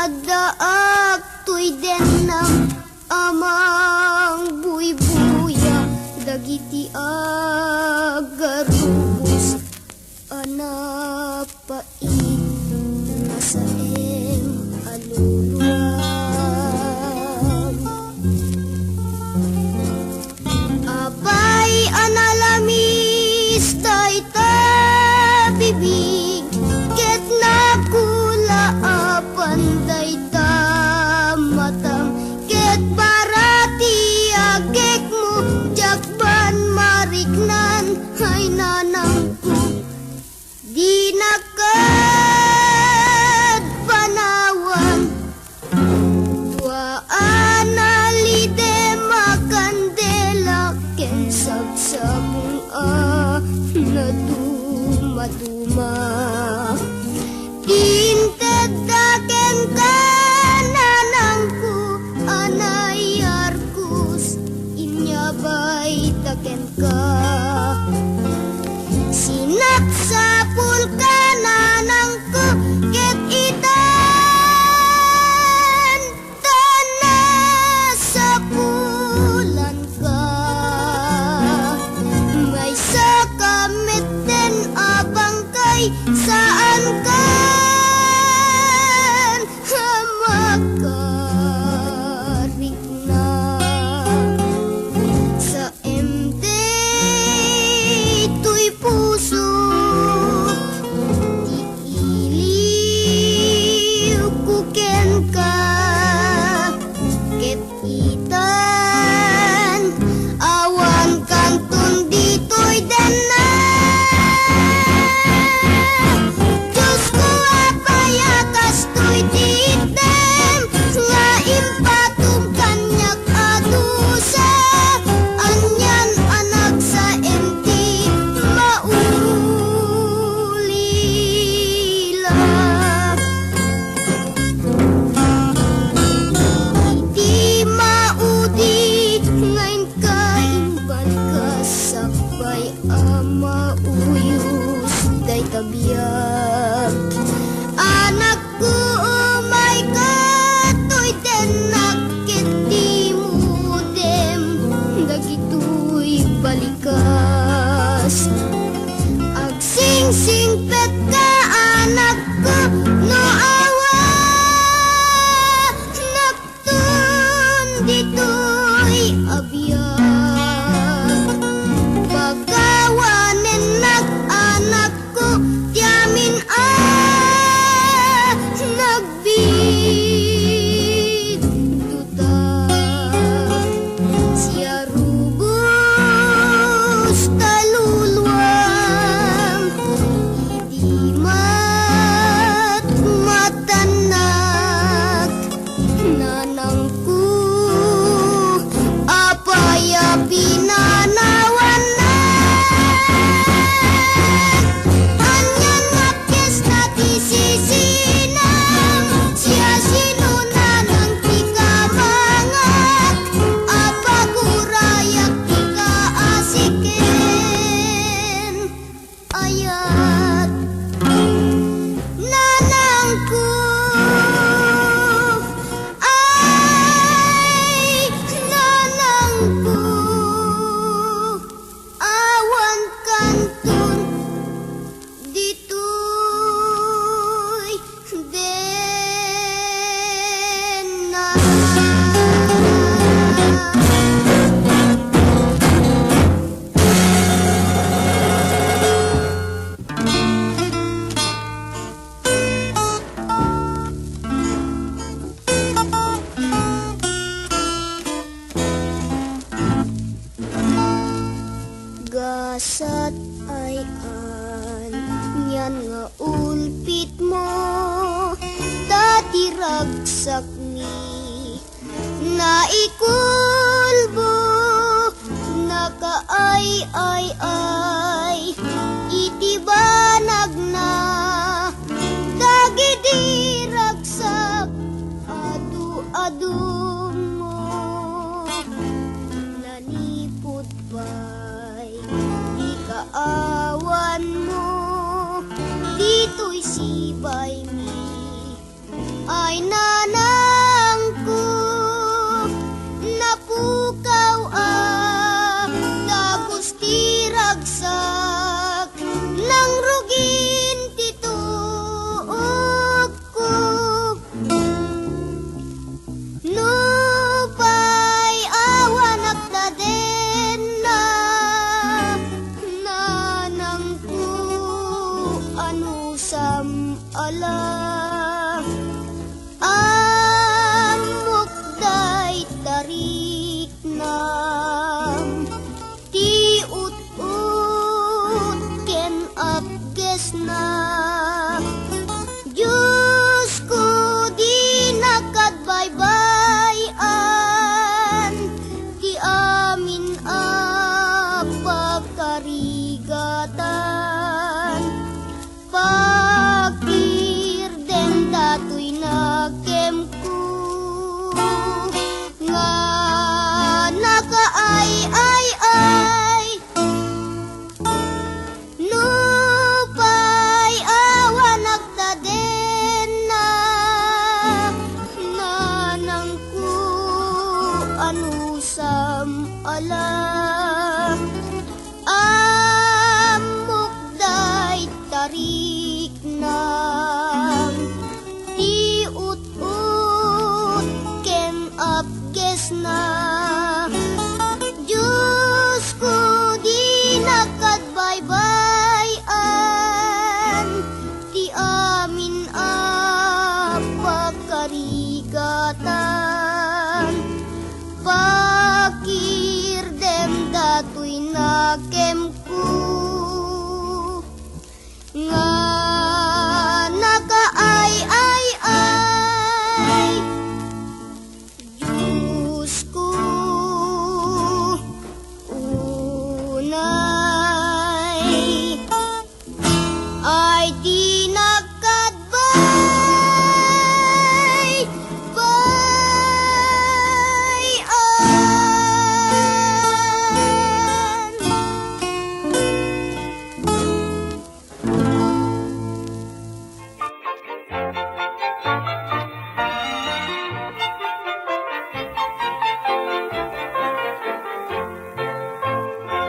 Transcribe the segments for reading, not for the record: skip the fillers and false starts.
Adaak tuy denang amang buy-buya dagiti agarubos anapait masaeng aluluan apay analamis tay tabibig ket nakula panday tamatam ket barati agek mo jakban mariknan ay nanangku di nakad panawan waan alide makandela ken sabsabong naduma-duma intadaken kananangku anay arkus inyabay taken ka sinaksapul kananangku ket itan tanasapulan ka may sakameten abang kay saan ka kabiyak anakku umay katoy tenak ket di mudem dagitoy balikas agsingsingpet ka anakku no awa naktun ditoy abiyag pagkawanen nak anakku tiamin ragsak ni naikulbo nakaay iti banag na dagiti ragsak adu mo nanipod pa'y di kaawan mo dito'y sibay mi ay nanang ko napukaw dagos ti ragsak nang rugin ti tuok ko no pa'y awanak na din na nanang ko ano sam ala amok day tarik nam ti ut ken apges na Diyos ko di nakadbaybayan ti amin pagkarigatan pakir den datoy nagkem ko nga nakaay no pa'y awanak ta din na nanang ko anusam ala amok day tarik nam ti ut ken apges na Diyos ko di nakadbaybayan ti amin pagkarigatan pakir dem datoy nakem ko nga nakaay Diyos ko unay ay di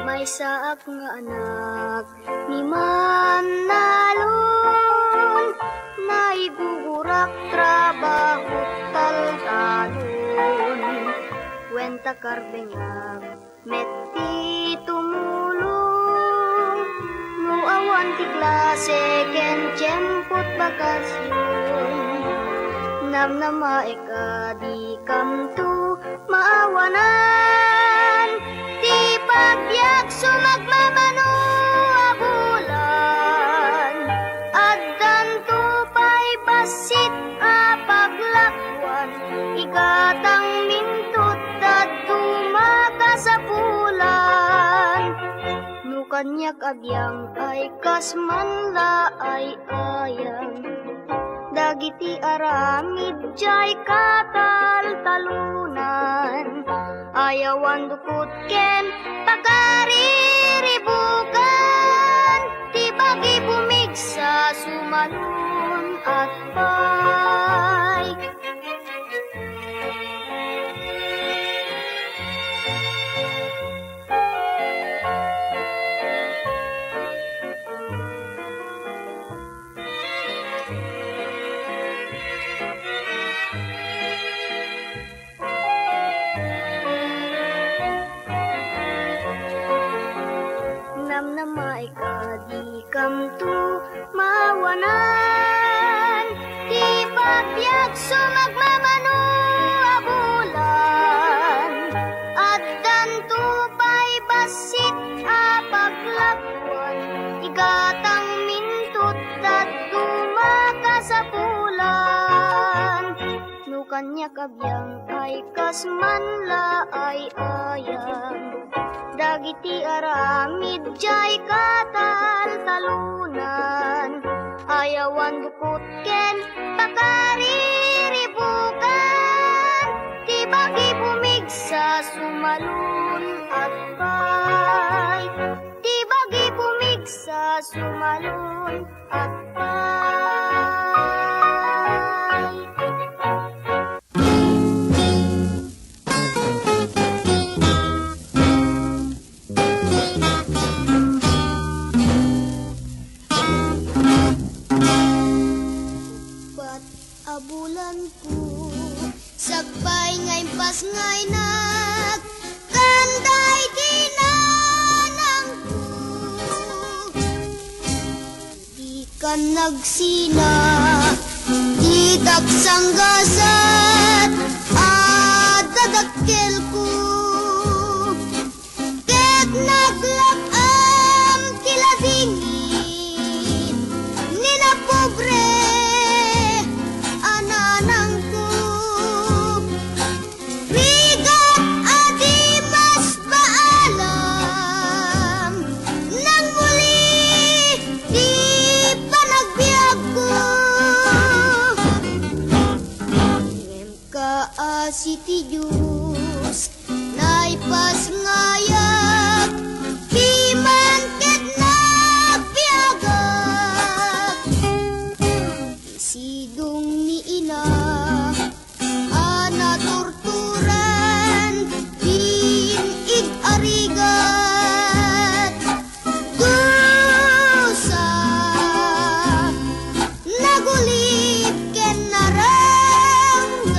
may saak nga anak ni Manalon naigugurak trabaho taltalon kwenta karbengag metti tumulong no awan ti klase ken tiyempot bakasyon namnama eka di kamtu maawanan ti pagbiag sumagmamano abulan addan tupay basit paglakwan ikatang mintut dadto makasapulan no kanyak abyang ay kasmanla ay ayang dagiti aramid jay kataltalunan ayawan dukot ken pagariribukan ti bagi bumigsa sumalun at pay namnama ikadi kamtu mawanan ti pagbiag sumagmamano abulan addan tupay basit paglakwan igatang mintut dadto makasapulan kanya kabyang ay kasmanla ay ayang. Dagiti aramid jay katal talunan, ayawan dukot ken pakariribukan, ti bagi pumigsa sumalun at pay, ti bagi pumigsa sumalun at pay. Abulan ko sabay ngay pas ngay nag kanday dinanang ko, di ka nagsina di daksanggasat at dadakkel ko, ket naglakam kiladingin ni na pobre Siti Diyos naipas ngayak piman ket nagbiagak, isidong ni ina ana torturan din ig-arigat, dusa nagulip ken naranggas,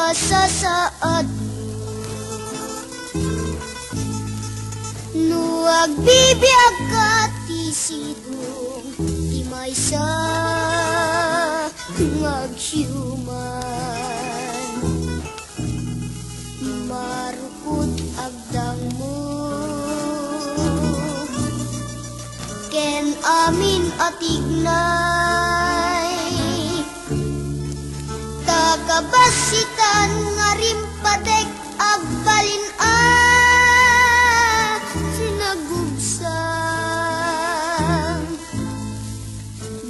kasasaad no agbibiag ka ti sidong ti maysa ngagsyuman marukod agdang mo ken amin atignay takabasitan nga rimpadek agbalin sinagubsang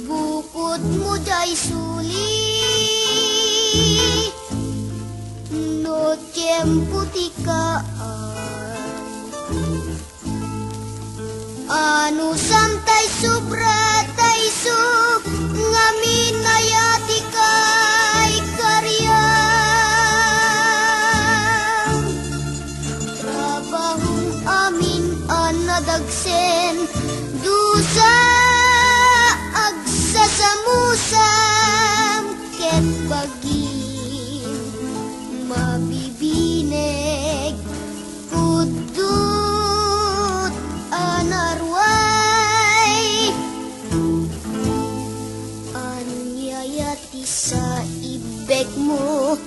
bukod mo jay suli no tiempo tikaan anu santay sobra tay su ngamin ayati kay karyang trabahong amin anadagsen dusa agsasamusam ket bagin mabibineg kudut anarway anyayati sa ibek mo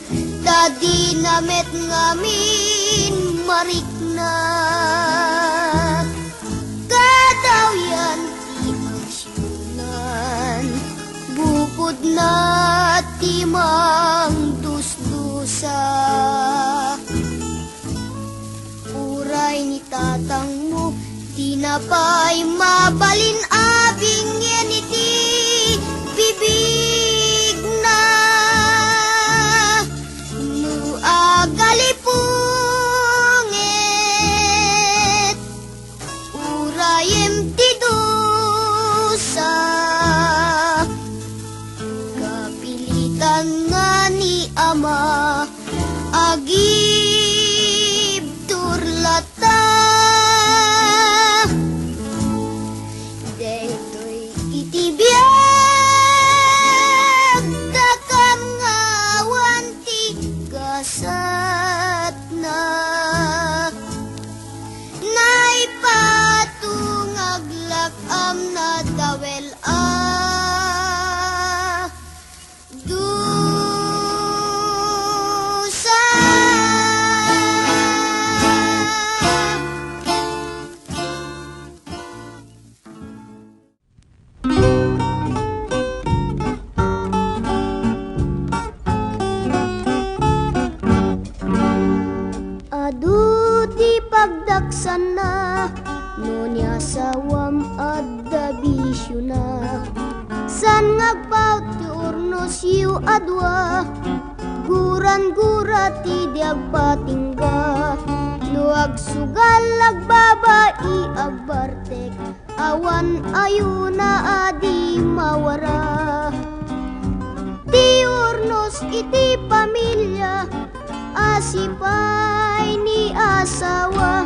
tadi namet ngamin marikna kadawyan ti asyunan bukod na timang dusdusa uray ni tatang mo tinapay mabalin abing yan iti bibig na no agalipungit urayem ti dusa kapilitan nga ni ama agib turlata detoy itibiyag takam nga wanti kasat na naipatung aglakam na dawel dusa adu ti pagdaksan na no niya sawam adda bisyo na san ngagpaut ti urnos yu adwa guran-gura ti diag patingga no agsugal agbabai agbartek awan ayuna adi mawara ti urnos iti pamilya asipay ni asawa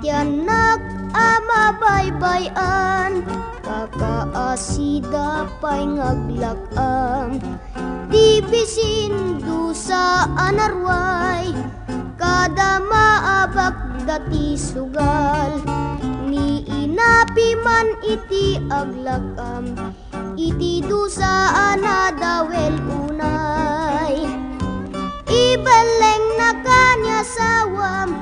ti anak ama baybayan kakaasida pay ngaglakam ti bisin dusa anarway kada maabak dati sugal ni inapi man iti aglakam iti dusa anadawel unay ibeleng na kanya sawam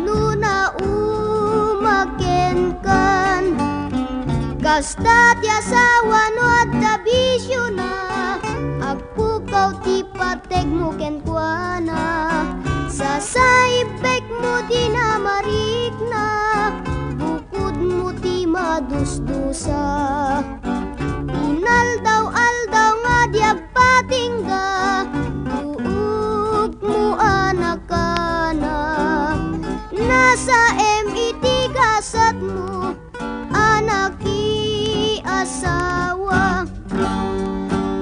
nuna umaken kan kasta ti asawa no adda bisyo na agpukaw ti pateg mo ken kuana sa saibek mo di na marik na bukod mo ti madusdusa inaldaw-aldaw nga di agpatingga mo anakana nasa MIT gasat mo anaki asawa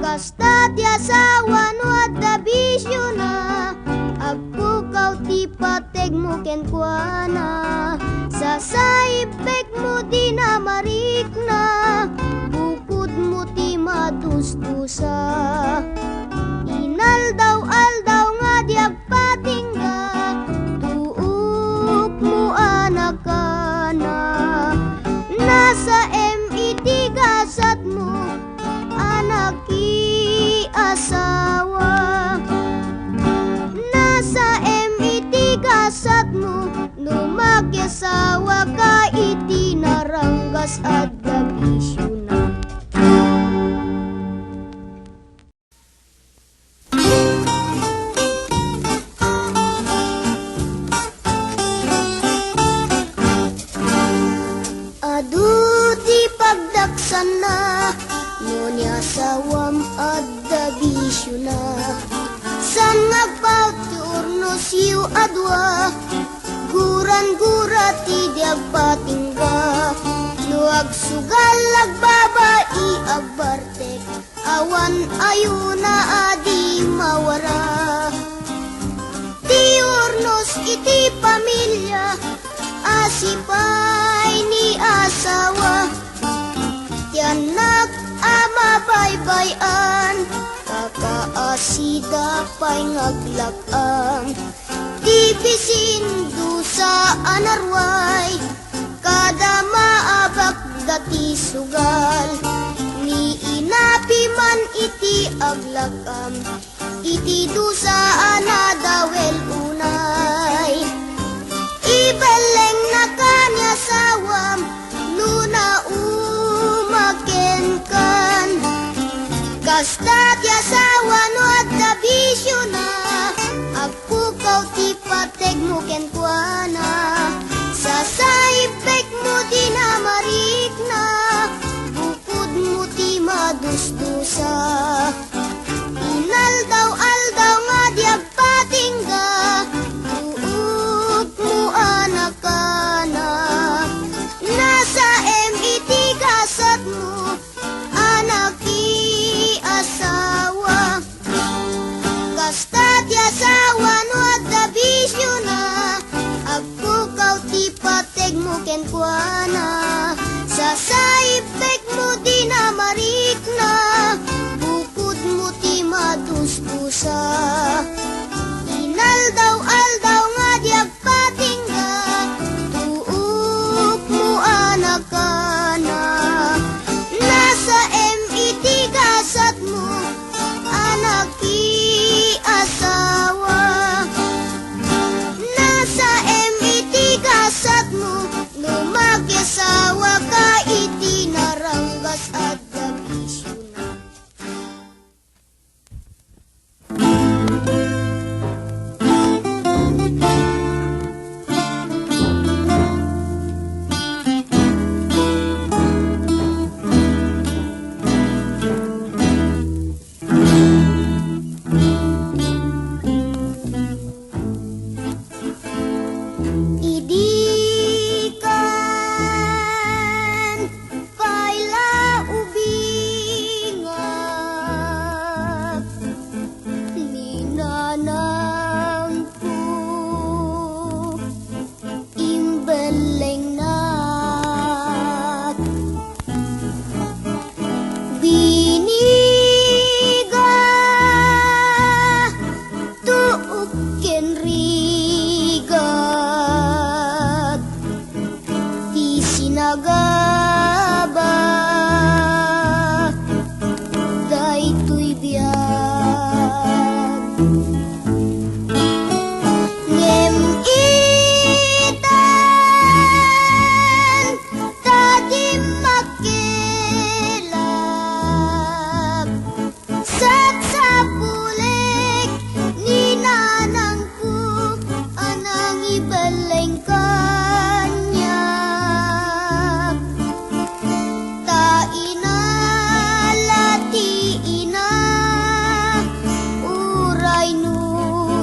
kasta ti asawa no adda bisyo na agpukaw ti pateg mo ken kuana sa saibek mo di na marik na bukod mo ti madusdusa inaldaw-aldaw nga asawa ka iti naranggas at dabisyo na. Adu ti pagdaksan na, no ni asawam at dabisyo na. San ngagpaw ti urnos yu adwa, guran-gura ti diagpatingga. No agsugal agbabai agbartek, awan ayuna adi mawara. Ti urnos iti pamilya, asipay ni asawa. Ti anak ama baybayan, kakaasida pa'y ngaglakang. Ti bisindu sa anarway, kada maabak dati sugal. Ni inapi man iti aglakam, iti dusa anadawel unay. Ibeleng na kanya sawam, nuna umaken kan. Kastat yasawa no at dabisyo na, agpukaw ti pateg mo kenkwana. Sa saipek mo di na marik na, bukod mo ti madusdusa. Inaldaw-aldaw nga di agpatingga, uuk mo anak ka na. Nasa MIT gasat mo, anak asawa. Kastat yasawa no at dabisyo na, agpukaw ti pateg mo kenkwana. Sa saipek mo di na marik na, bukod mo ti madusdusa. Inaldaw-aldaw nga di agpatingga, tuuk mo anak ka na. Nasa MIT gasat mo, anak asawa. Nasa MIT gasat mo, lumag-asawa ka iti naranggas at dabisyo na. Idikan paila ubingak, ninanangku imbeleng nak. Biniga tuuk kenrigat, ti sinagaba daytoy biag. Ngem itan tadi makelak, saksapulek ninanangku anang ibeleng kanya. Ta ina lati ina, uray no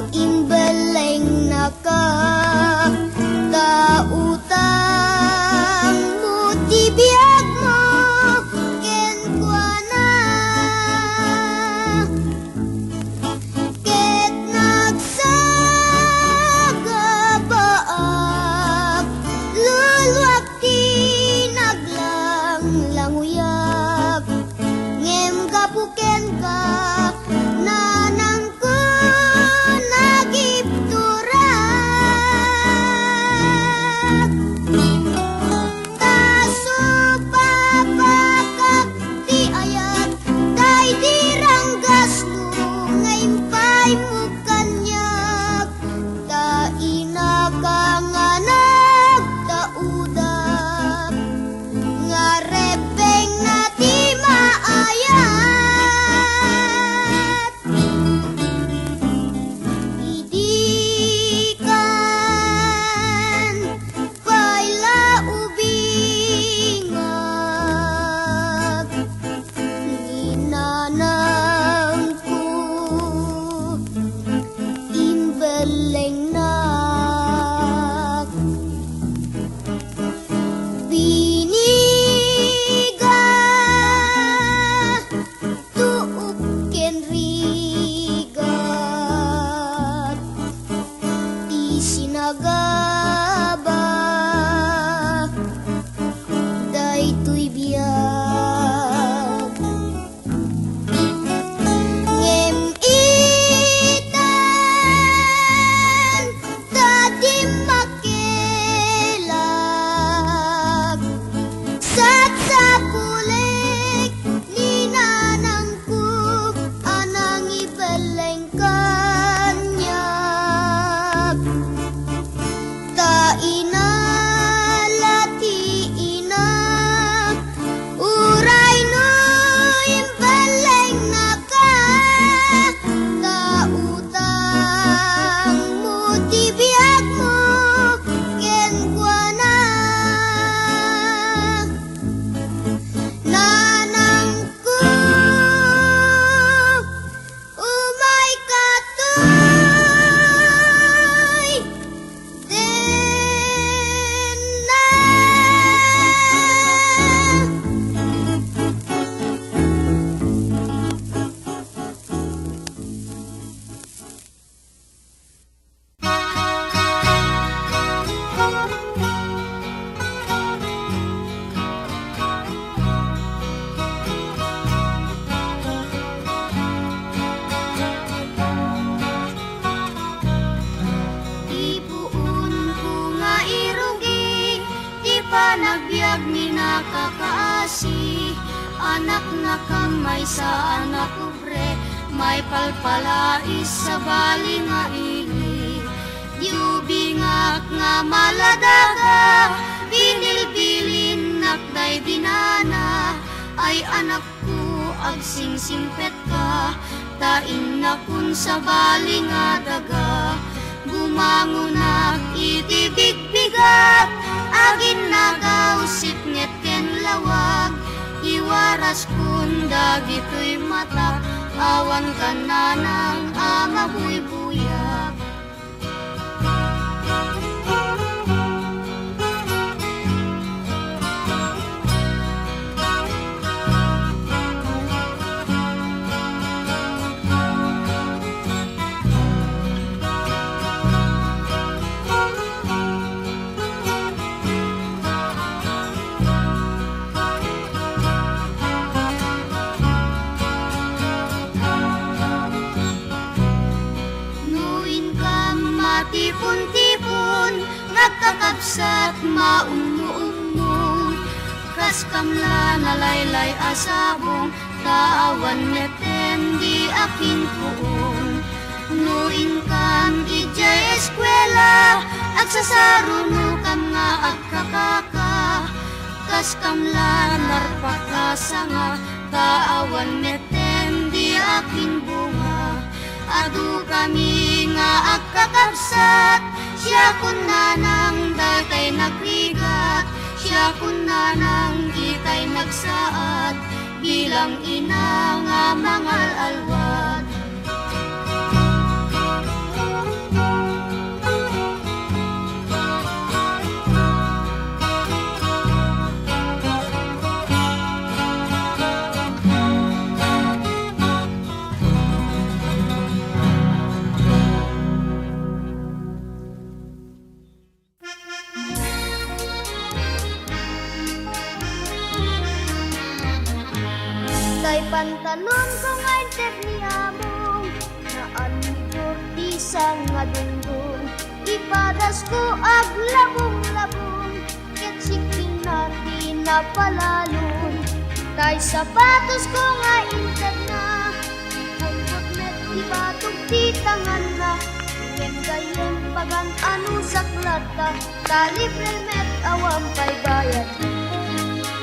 panagbiag ni nakakaasi, anak na kamay sa anak ubre, may palpalais sa bali nga ili. Yubingak nga maladaga, binilbilin nakday dinana, ay anak ko agsingsingpet ka, tain na kun sa bali nga daga. Bumangunak itibigbigat, agin nagausip nget ken lawag, iwaras kun dagito'y mata, awan ka na ng ama buy-buyak. Tipon-tipon, nagkakapsat maumno-umno, kas kamla nalaylay asabong, taawan neten di akin puon. Nuin kam ijay eskwela, agsasaruno kam nga agkakaka, kas kamla narpakasa nga, taawan neten di akin bunga. Adu kami nga agkakabsat, siya kun nanang datay nagrigat, siya kun nanang kitay nagsaad, bilang ina nga mangal alwat. Pantalon ko ngayon tet ni among, naan midor di sang nga dunggong, ipadas ko ag labong-labong, ket sikin na di napalalon. Tay sapatos ko nga inted na, bukot met ibatog di tangan na, gayem pagan anu saklata, talibre met awam pay bayad.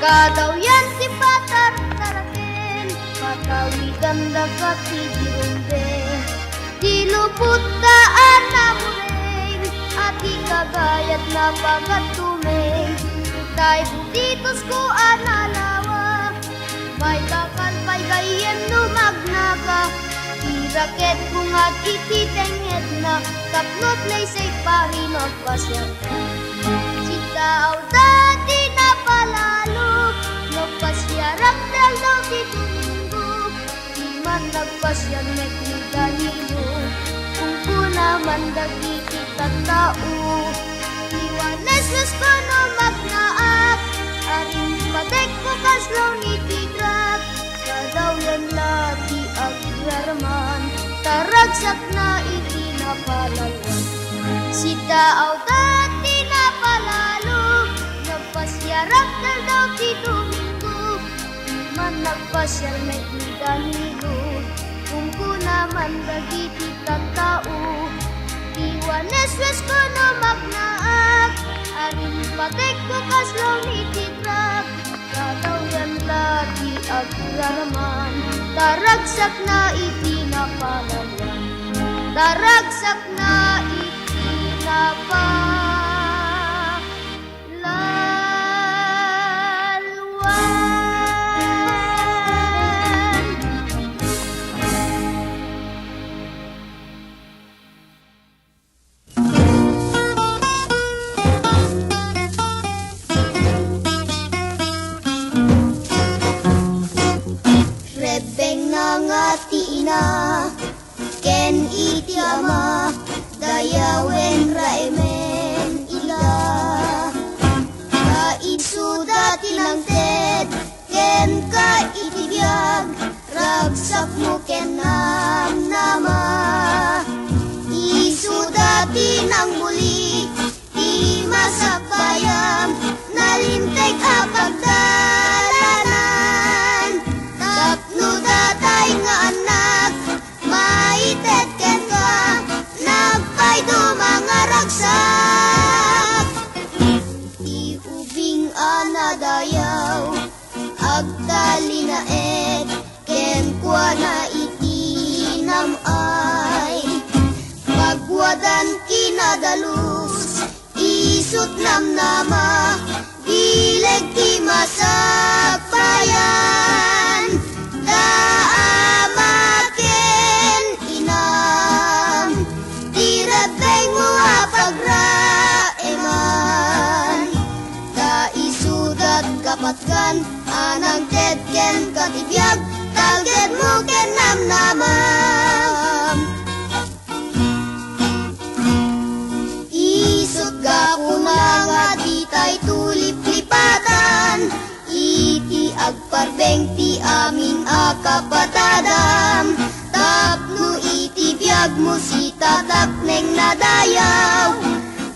Kadaw yan si patar taraken, patawigan dagat si dirumbe, diluput daan na mureng, at ikagayat na pagatumeng. Tay butitos ko analawa, may bakal pay gayem numagnaka, iraket kung at ikitenged na, taplot lay say pari magpasya. Sitaw dati na palalo, nagpasyarak dal daw di Domingo, di man nagpasyan met ni Danilo, kung punaman dagi kita tao. Iwanes los ko no magnaak, aring patek ko kaslaw ni Tigrak, kadaw yan lati agrarman, taragsak na itinapalawan. Sitaaw dati na palalo, nagpasyarak dal daw di Domingo, di man nagpasyal met ni Danilo, kung kunaman dagi kita tao. Iwanes wes ko no magnaak, aring patek ko kaslaw ni Tigrak, kadaw yan lati agrarman, taragsak na itinapalawan. Taragsak na itinapalawan. Rebeng na nga tina, ken iti ama, dayawen raimen ila. Kaisuda tinangted, ken ka itibiyag, ragsak mo ken nama. Isuda tinang muli, di masakbayam, nali pagdalanan. Tapno datay nga anak, maited ken ka, nagpaydo mga ragsak. Iubing anadayaw, agtali na ken kwa na itinamay. Pagwadan kinadalus, isut namnama, bileg ti masakbayan. Daamaken inam, tiradeng mo apagraeman. Da isudat kapatkan, anang tedken katibiyag, talged mo ken namnamam. Isut gakuna nga ditay tulip-lipatan, iti agparbeng ti amin akapatadam. Tapno iti biyag mo si tatakneng nadayaw,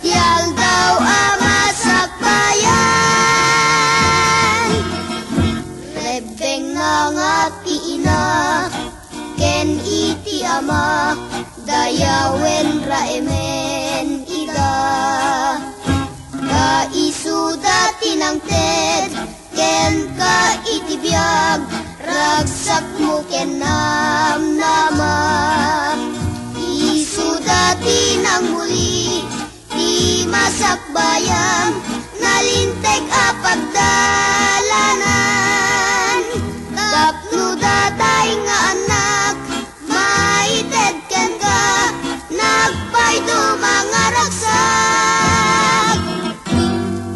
tiyal daw amasakbayan. Rebeng nga ti ina, ken iti ama, dayawen raemen ida. Kaisuda tinangted, ken ka itibiyag, ragsak mo ken namnama. Isuda tinang muli, ti masakbayan, nalinteg apagdalanan. Tapno datay nga anak, maited ken ka, nagpaydo mga ragsak.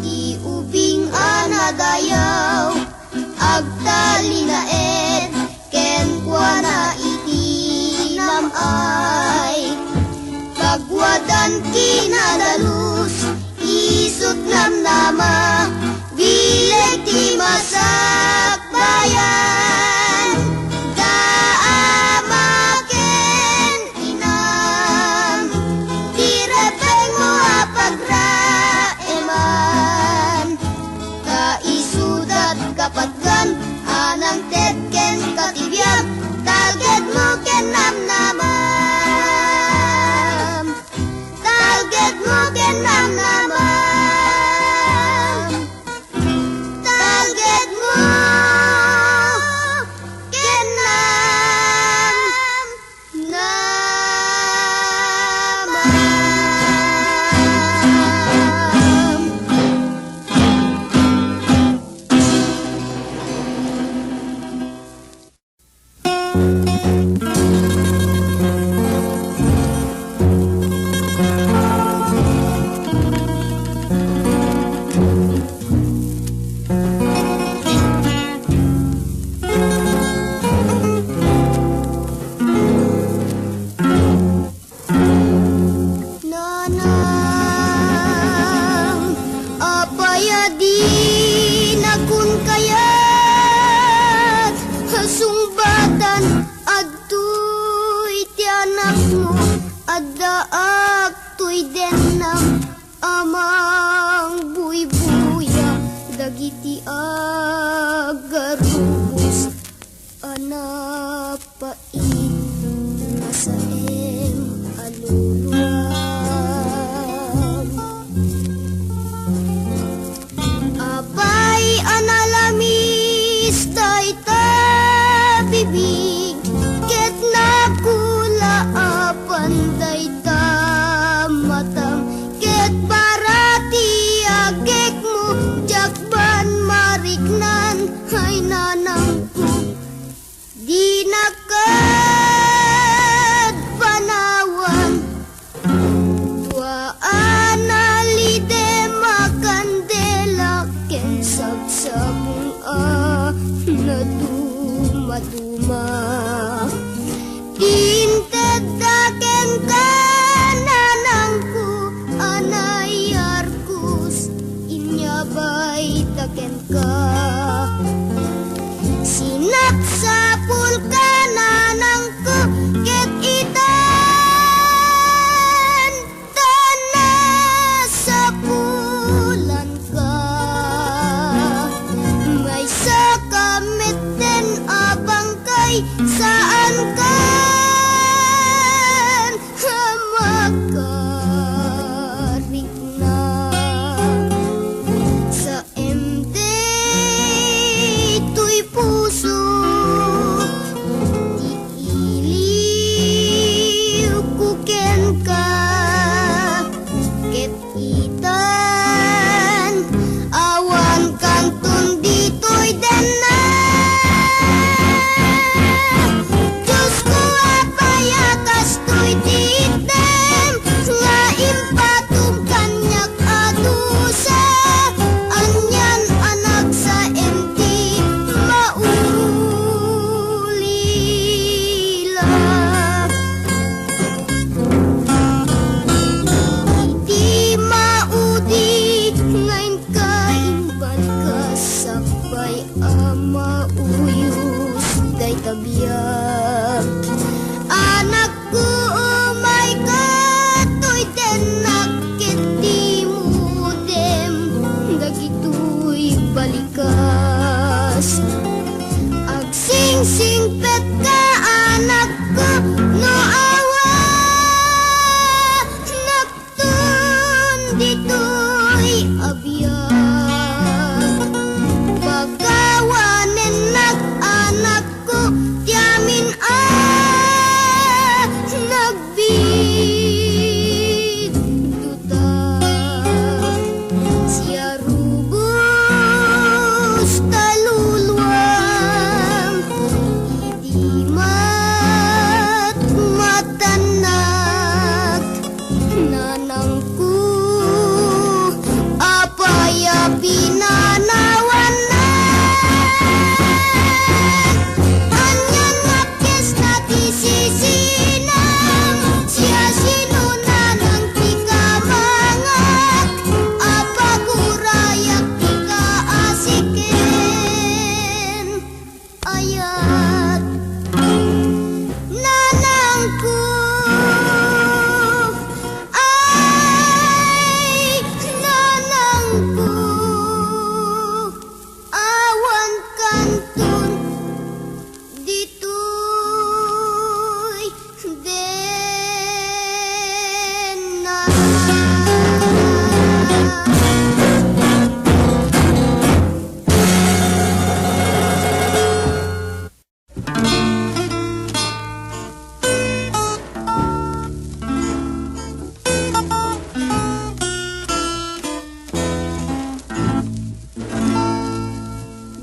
Iubing anadayaw, agtali na ken kwa na itinamay. Pagwadan kinadalus, isut namnama, bileg ti masakbayan. Daamaken inam, tirebeng mo apagraeman. Kaisudat kapatgan, anang tedken katibiyag, talged mo ken namnamam. Talged mo ken namnamam. Talged mo ken namnamam. Nanang, apaya di nakun kayat, sumbatan adtoy ti anak mo, addaak to'y denam, amang buy-buya, dagiti agarubos, anapait, nasaeng aluluam. Apay analamis tay tabibig, ket nakula apan day tamatam, ket barati agek mo, jakban mariknan, ay nanang ko, di nakad panawan. Tuaan alide makandela, ken sabsabong naduma-duma. Tinted da ken ka, ka ket itan awan kantun ditoy den na Diyos ko apaya kastoy ditem nga impatog kanyak adusa anyan anak sa MT maulila Di maudi ngayon kaimban ka sakbay ama uyos day tabiyag anak ko umay katoy den nakit di mo dem dagitoy balikas agsing-sing pet ka anak ko no awa naktun ditoy abiyag pagkawanen anak ko tiamin nagbig duta siya rubos taluluwang idi matanak nanang ko apaya pinanawan na anyan ngapkes na tisisinam siya sinunan ng tikamangat apagurayak tikaasiken ayat nanangku ay nanangku awan kantun ditoy den na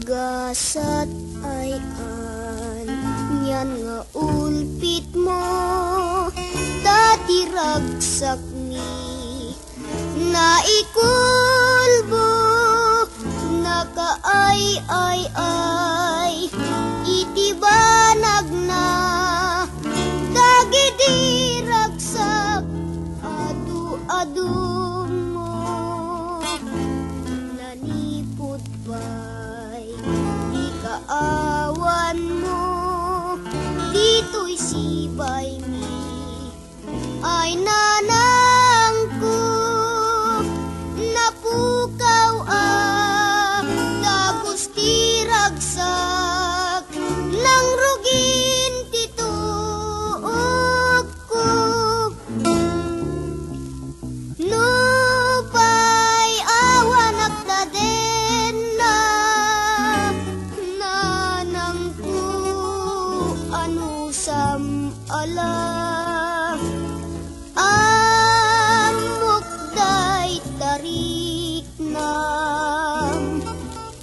gasat ay nyan nga ulpit mo dati ragsak ni naikulbo nakaay itibanag na dagiti ragsak adu-adu mo nanipod ba'y di kaawan mo dito'y sibay mi ay nanang ko napukaw dagos ti ragsak nang rugin tituok ko no pa'y awanak na den na nanang ko ano sam ala amok day tarik nam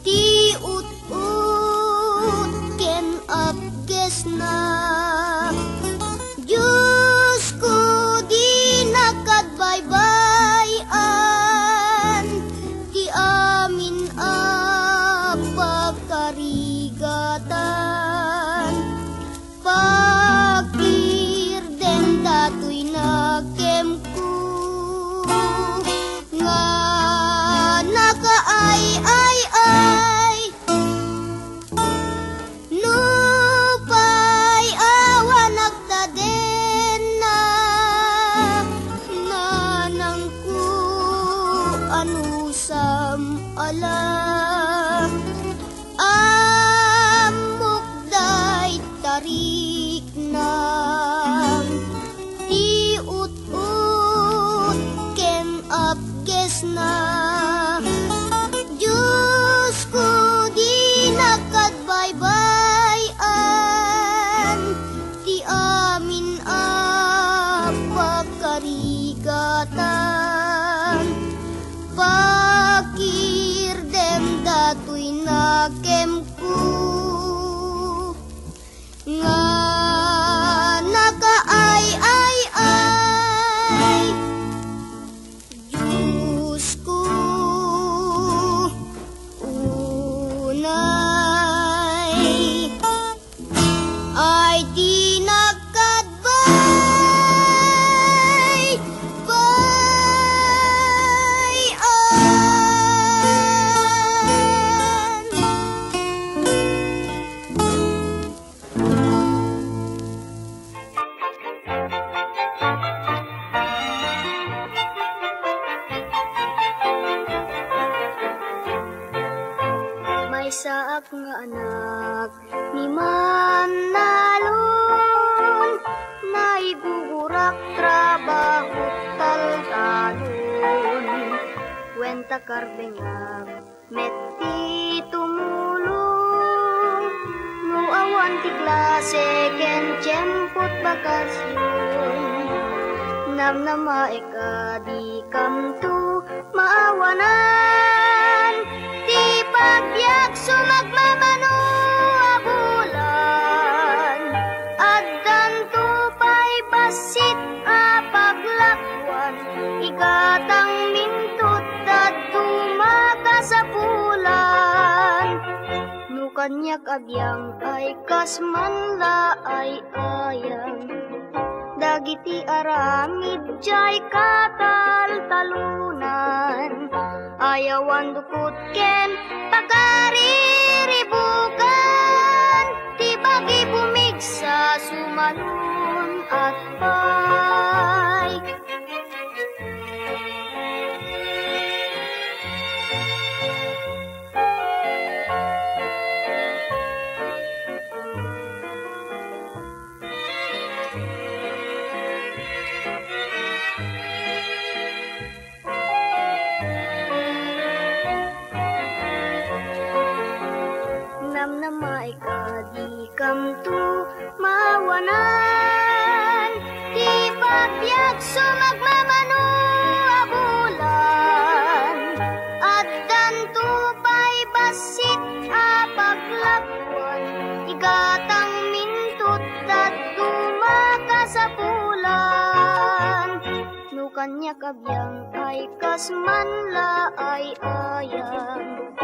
ti ut-ut ken apges na Diyos ko di nakadbaybayan ti amin apagkarigatan pakir den datoy nakem ko nga nakaay no pa'y awanak na den na nanang ko ano sam ala amok day tarik nam ti ut-ut ken apges na Diyos ko di nakadbaybayan ti amin apagkari igatan. Pakirdem datoy nakem ko nga nakaay-ay-ay. Diyos ko, unay ay di nagkadbay, may saak nga anak ni Manalon, naigugurak trabaho taltalon. Kwenta karbengag metti tumulong, no awan ti klase ken tiyempot bakasyon. Namnama eka di kamtu maawanan, ti pagbiag sumagmamano abulan. Addan tupay basit a paglakwan, igatang mintot at tumakasapulan. No kanyak abyang ay kasmanla ay ayang, dagiti aramid jay kataltalunan. Ayawan dukot ken pakariribukan, ti bagi bumigsa sumalun at pay. Namnama eka di kamtu mawanan, ti pagbiag sumagmamano abulan. Addan tupay basit a paglakwan, igatang mintot at tumakasapulan. No kanyak abyang ay kasmanla ay ayang,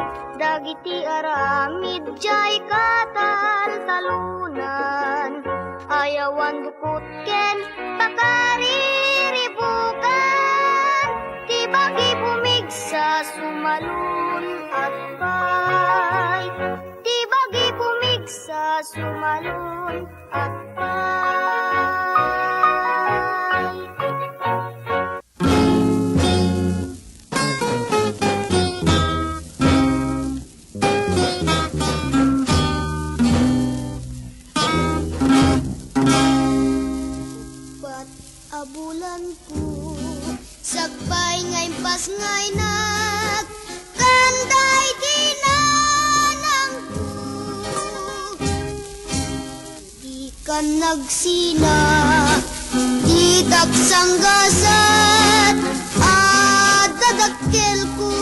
dagiti aramid jay kataltalunan. Ayawan dukot ken pakariribukan, ti bagi bumigsa sumalun at pay. Ti bagi bumigsa sumalun at pay. Abulan ko sakbay ngay pas ngay nag kanday dinanang ko, di ka nagsina di dagsanggasat at dadakkel ko,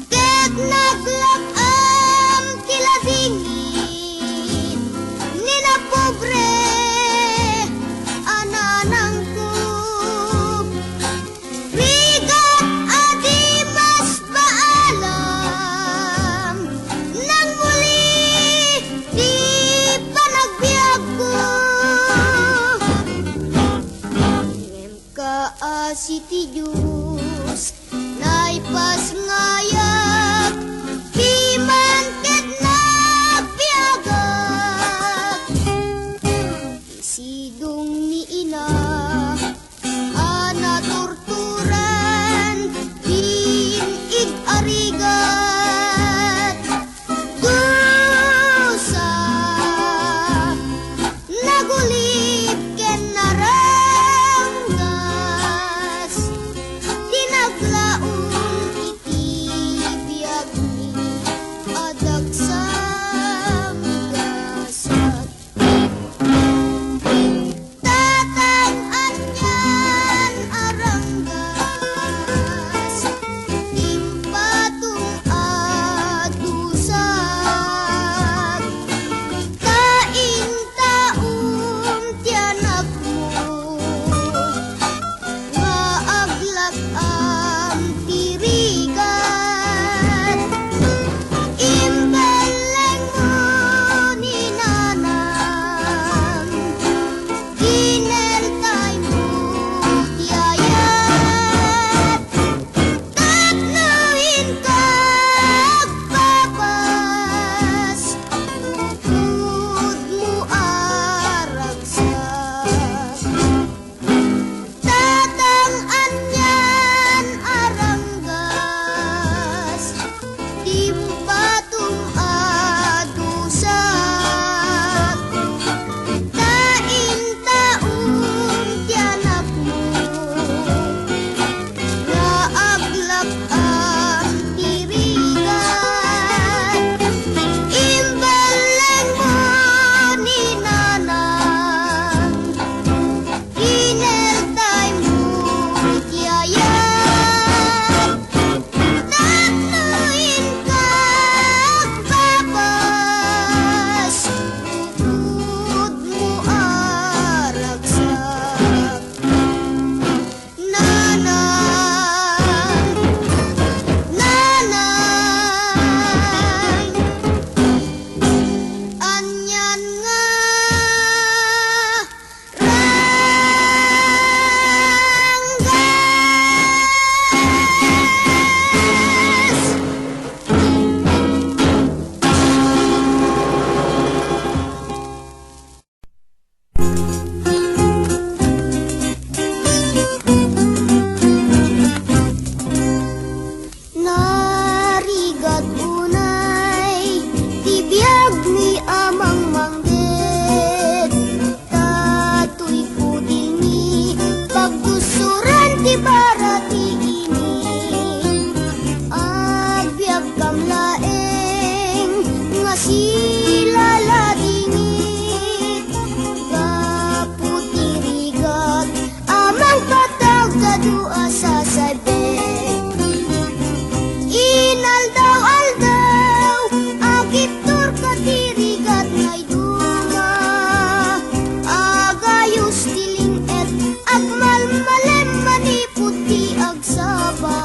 ket naglakam kiladingin ni na pobre ananangku. Rigat adi mas baalam nang muli di panagbiag ko. Ngem ka asiti Diyos naipas ngayak, piman ket nagbiagak. Isidong ni ina ana torturan, binig arigat dusa nagulip ken naranggas, tinaglaon iti Tusuran ti barati ini agbyag kam laeng nga silala dingit kaputi rigat amang patag kadua sa saybek inaldaw-aldaw agip tur katirigat ngay duma agayos tiling et agmalmalem maniputi agsaba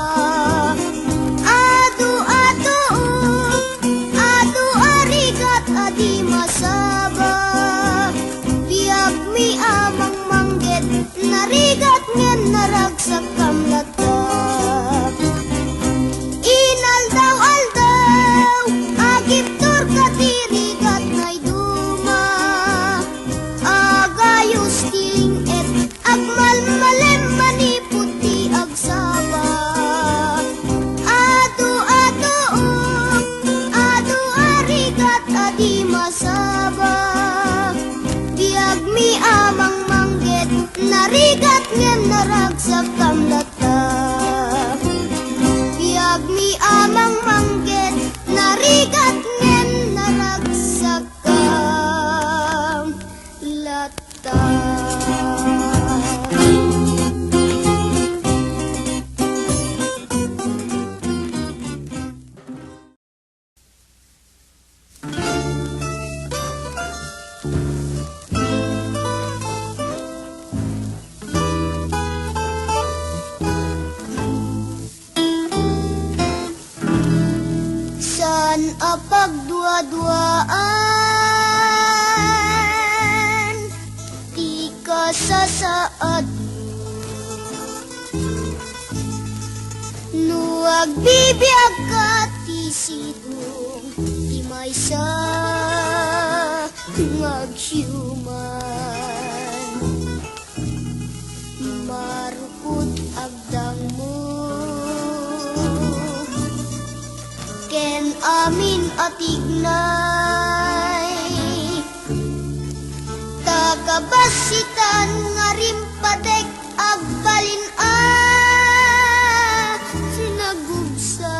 adu arigat adi masaba biag mi amang mangget narigat ngen naragsak kamlatak inaldaw-aldaw agip tur katirigat ngay duma agayos tiling et agmalmalem maniputi agsaba adu arigat adi masaba biag mi amang mangget narigat ngen naragsak kamlatak biag mi amang mangget narigat ngen naragsak kamlatak. San apagdua-duaan di kasasaad nuag bibiyag ka ti sidong di maysa ngagsyuman marukod agdang mo ken amin atignay takabasitan nga rimpadek agbalin sinagubsang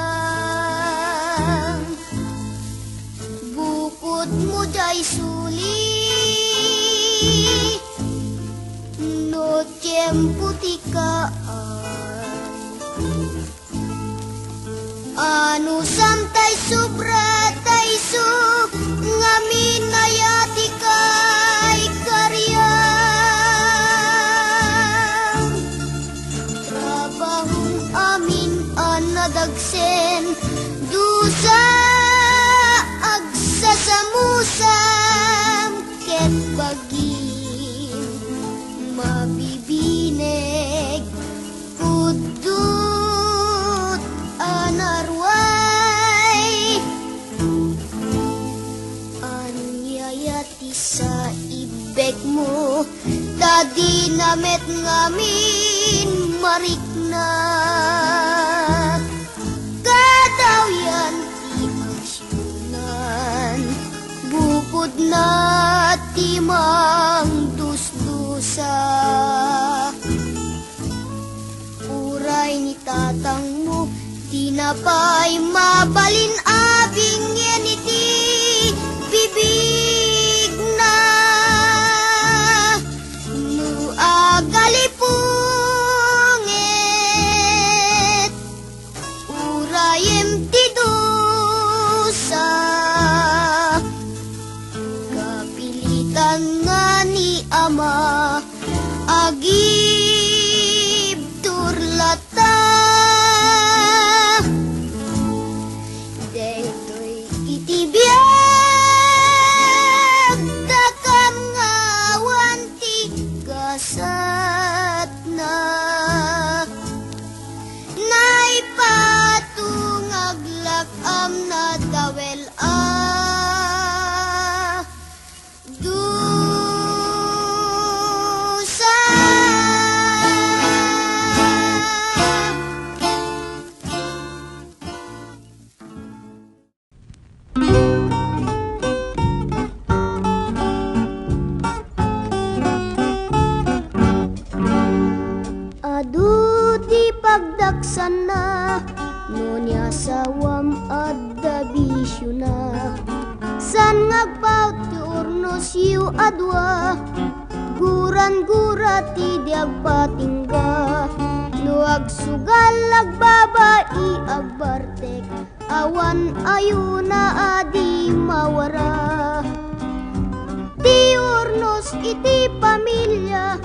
bukod mo jay suli no tiempo tikaan anu samtay sobra tay su ngamin ayati kay karyang trabahong amin anadagsen dusa agsasamusam ket bagin mabibineg kudut anarway anyayati sa ibek mo dadi namet ngamin marikna kadawyan ti asyunan bukod na timang dusdusa uray ni tatang mo tinapay mabalin abing yan iti bibig na nu agalipungit urayem ti dusa kapilitan nga ni ama agib turlata detoy Adu ti pagdaksan na, no niya sawam adda bisyo na. San ngagpaut ti urnos yu adwa, guran-gura ti diag patingga. No agsugal agbabai agbartek, awan ayuna adi mawara. Ti urnos iti pamilya,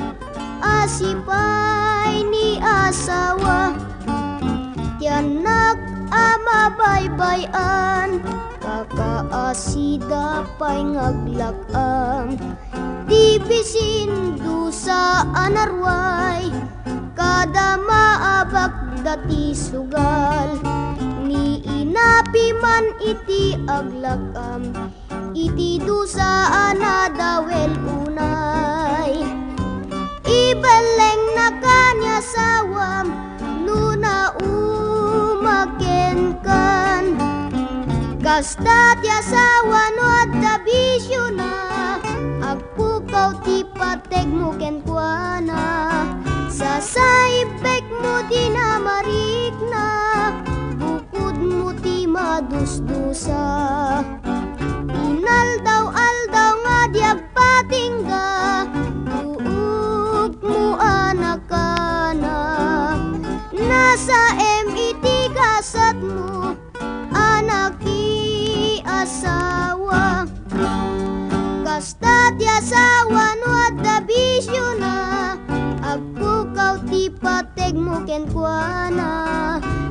asipay ni asawa. Ti anak ama baybayan, kakaasida pay ngaglakam. Ti bisin dusa anarway, kada maabak dati sugal. Ni inapi man iti aglakam, iti dusa anadawel unay. Ibeleng na kanya sawam, nuna umaken kan. Kasta ti asawa no adda bisyo na, agpukaw ti pateg mo ken kuana. Sa saibek mo di na marikna, bukod mo ti madusdusa. Inaldaw-aldaw nga di agpatingga, tuog mo anakana. Nasa MIT gasat mo, anak ti asawa. Kasta ti asawa no adda bisyo na, agpukaw ti pateg mo ken kuana.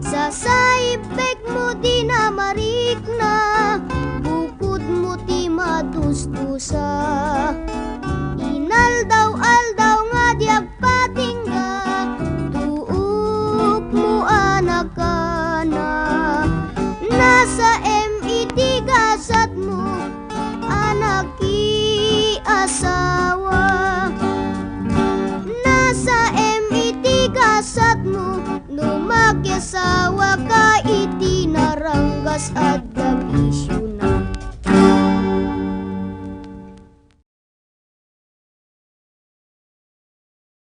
Sa saibek mo di na marikna, bukod mo ti madusdusa. Inaldaw-aldaw nga di agpatingga, tuog mo anakana. Nasa MIT gasat mo, anak ti asawa. Nasa MIT gasat mo, no magyasawa ka iti naranggas at